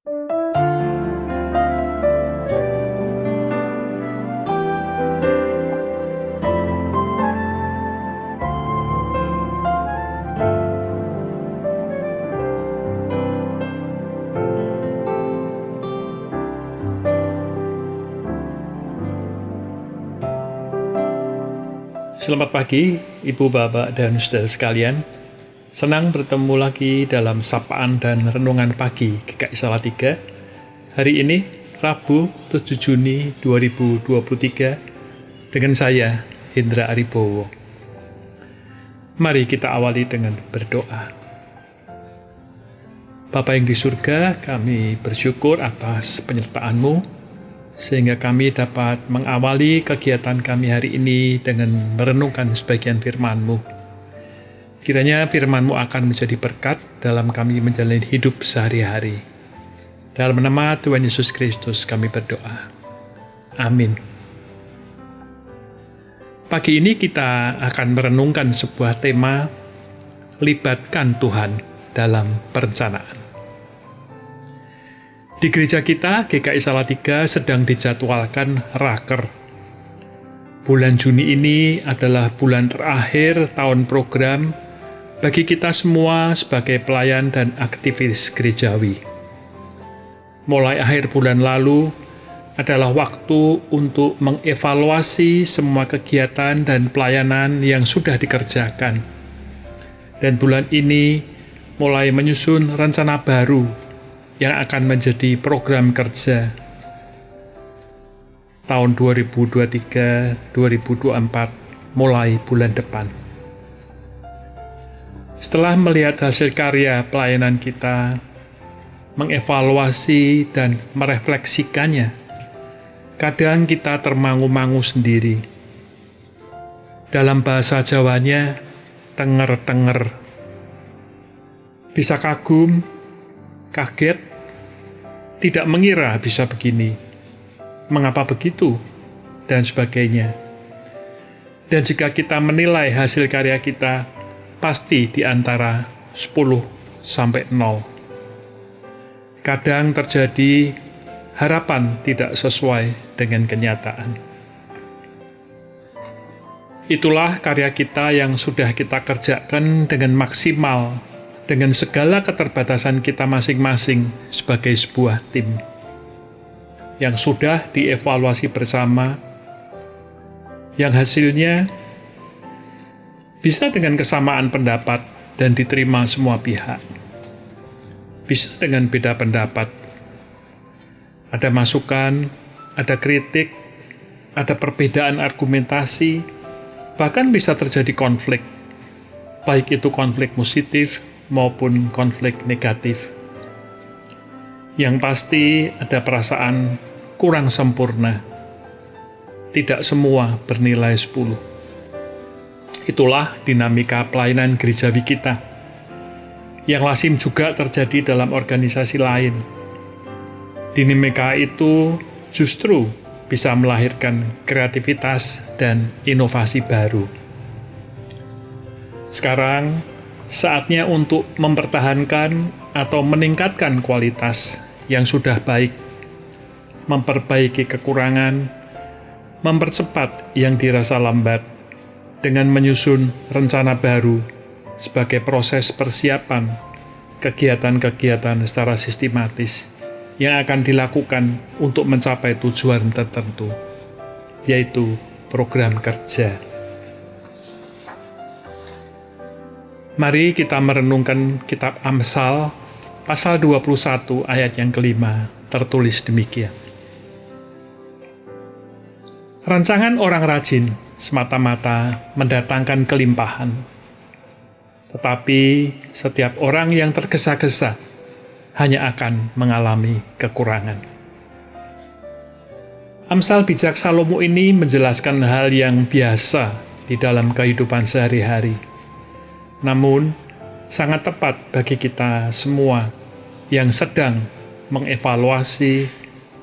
Selamat pagi, Ibu, Bapak, dan Saudara sekalian. Senang bertemu lagi dalam sapaan dan renungan pagi GKI Salatiga. Hari ini, Rabu 7 Juni 2023, dengan saya, Hendra Aribowo. Mari kita awali dengan berdoa. Bapa yang di surga, kami bersyukur atas penyertaan-Mu, sehingga kami dapat mengawali kegiatan kami hari ini dengan merenungkan sebagian firman-Mu. Kiranya firman-Mu akan menjadi berkat dalam kami menjalani hidup sehari-hari. Dalam nama Tuhan Yesus Kristus kami berdoa. Amin. Pagi ini kita akan merenungkan sebuah tema, libatkan Tuhan dalam perencanaan. Di gereja kita, GKI Salatiga sedang dijadwalkan raker. Bulan Juni ini adalah bulan terakhir tahun program bagi kita semua sebagai pelayan dan aktivis gerejawi. Mulai akhir bulan lalu adalah waktu untuk mengevaluasi semua kegiatan dan pelayanan yang sudah dikerjakan. Dan bulan ini mulai menyusun rencana baru yang akan menjadi program kerja tahun 2023-2024 mulai bulan depan. Setelah melihat hasil karya pelayanan kita, mengevaluasi dan merefleksikannya, kadang kita termangu-mangu sendiri. Dalam bahasa Jawanya, tenger-tenger. Bisa kagum, kaget, tidak mengira bisa begini, mengapa begitu, dan sebagainya. Dan jika kita menilai hasil karya kita, pasti di antara 10 sampai 0. Kadang terjadi harapan tidak sesuai dengan kenyataan. Itulah karya kita yang sudah kita kerjakan dengan maksimal, dengan segala keterbatasan kita masing-masing sebagai sebuah tim yang sudah dievaluasi bersama, yang hasilnya bisa dengan kesamaan pendapat dan diterima semua pihak. Bisa dengan beda pendapat. Ada masukan, ada kritik, ada perbedaan argumentasi, bahkan bisa terjadi konflik, baik itu konflik positif maupun konflik negatif. Yang pasti ada perasaan kurang sempurna. Tidak semua bernilai 10. Itulah dinamika pelayanan gerejawi kita, yang lazim juga terjadi dalam organisasi lain. Dinamika itu justru bisa melahirkan kreativitas dan inovasi baru. Sekarang, saatnya untuk mempertahankan atau meningkatkan kualitas yang sudah baik, memperbaiki kekurangan, mempercepat yang dirasa lambat, dengan menyusun rencana baru sebagai proses persiapan kegiatan-kegiatan secara sistematis yang akan dilakukan untuk mencapai tujuan tertentu, yaitu program kerja. Mari kita merenungkan kitab Amsal, pasal 21 ayat yang kelima, tertulis demikian. Rancangan orang rajin semata-mata mendatangkan kelimpahan, tetapi setiap orang yang tergesa-gesa hanya akan mengalami kekurangan. Amsal bijak Salomo ini menjelaskan hal yang biasa di dalam kehidupan sehari-hari, namun sangat tepat bagi kita semua yang sedang mengevaluasi,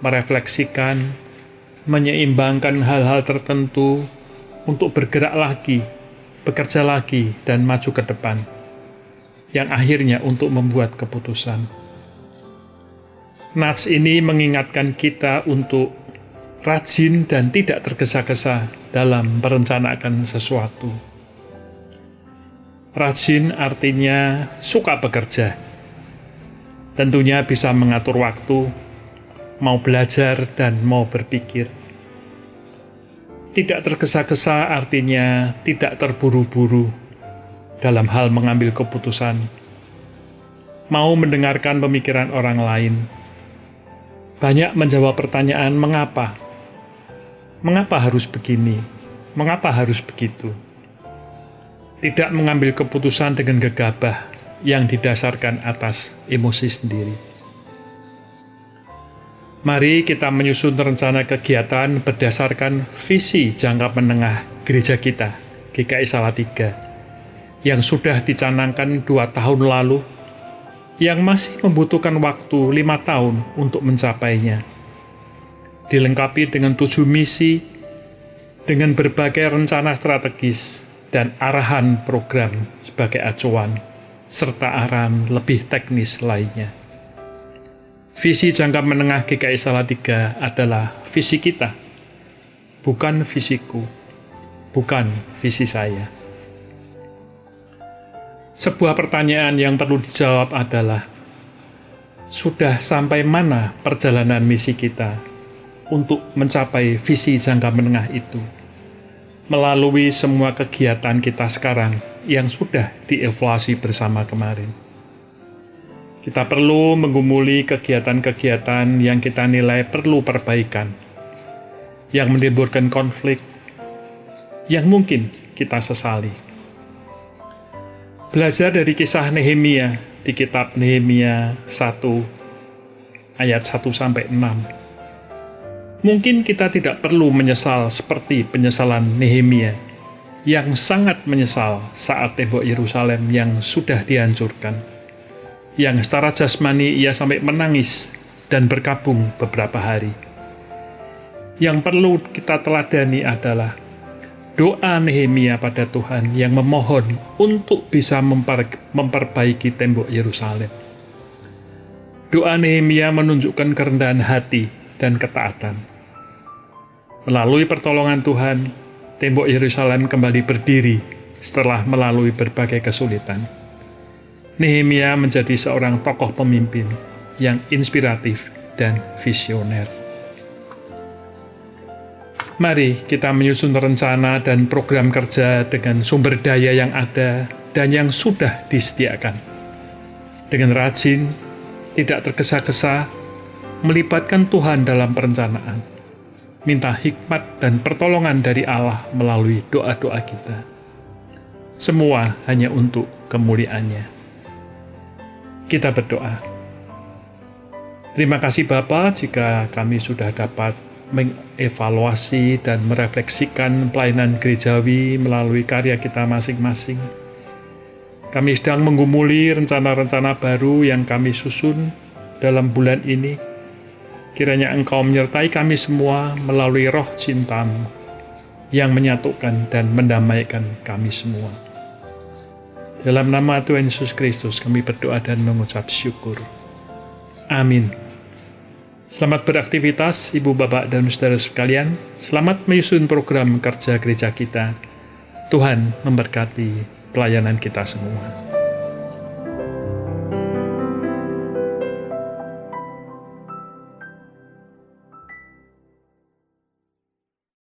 merefleksikan, menyeimbangkan hal-hal tertentu untuk bergerak lagi, bekerja lagi, dan maju ke depan, yang akhirnya untuk membuat keputusan. Nats ini mengingatkan kita untuk rajin dan tidak tergesa-gesa dalam merencanakan sesuatu. Rajin artinya suka bekerja. Tentunya bisa mengatur waktu, mau belajar dan mau berpikir. Tidak tergesa-gesa artinya tidak terburu-buru dalam hal mengambil keputusan, mau mendengarkan pemikiran orang lain. Banyak menjawab pertanyaan mengapa. Mengapa harus begini? Mengapa harus begitu? Tidak mengambil keputusan dengan gegabah yang didasarkan atas emosi sendiri. Mari kita menyusun rencana kegiatan berdasarkan visi jangka menengah gereja kita, GKI Salatiga, yang sudah dicanangkan 2 tahun lalu, yang masih membutuhkan waktu 5 tahun untuk mencapainya. Dilengkapi dengan 7 misi, dengan berbagai rencana strategis dan arahan program sebagai acuan, serta arahan lebih teknis lainnya. Visi jangka menengah GKI Salatiga adalah visi kita, bukan visiku, bukan visi saya. Sebuah pertanyaan yang perlu dijawab adalah, sudah sampai mana perjalanan misi kita untuk mencapai visi jangka menengah itu, melalui semua kegiatan kita sekarang yang sudah dievaluasi bersama kemarin. Kita perlu menggumuli kegiatan-kegiatan yang kita nilai perlu perbaikan, yang menimbulkan konflik, yang mungkin kita sesali. Belajar dari kisah Nehemia di kitab Nehemia 1 ayat 1-6. Mungkin kita tidak perlu menyesal seperti penyesalan Nehemia yang sangat menyesal saat tembok Yerusalem yang sudah dihancurkan, yang secara jasmani ia sampai menangis dan berkabung beberapa hari. Yang perlu kita teladani adalah doa Nehemia pada Tuhan yang memohon untuk bisa memperbaiki tembok Yerusalem. Doa Nehemia menunjukkan kerendahan hati dan ketaatan. Melalui pertolongan Tuhan, tembok Yerusalem kembali berdiri setelah melalui berbagai kesulitan. Nehemia menjadi seorang tokoh pemimpin yang inspiratif dan visioner. Mari kita menyusun rencana dan program kerja dengan sumber daya yang ada dan yang sudah disediakan. Dengan rajin, tidak tergesa-gesa, melibatkan Tuhan dalam perencanaan. Minta hikmat dan pertolongan dari Allah melalui doa-doa kita. Semua hanya untuk kemuliaan-Nya. Kita berdoa. Terima kasih Bapa jika kami sudah dapat mengevaluasi dan merefleksikan pelayanan gerejawi melalui karya kita masing-masing. Kami sedang menggumuli rencana-rencana baru yang kami susun dalam bulan ini. Kiranya Engkau menyertai kami semua melalui roh cinta-Mu yang menyatukan dan mendamaikan kami semua. Dalam nama Tuhan Yesus Kristus kami berdoa dan mengucap syukur. Amin. Selamat beraktivitas Ibu, Bapak, dan Saudara sekalian. Selamat menyusun program kerja gereja kita. Tuhan memberkati pelayanan kita semua.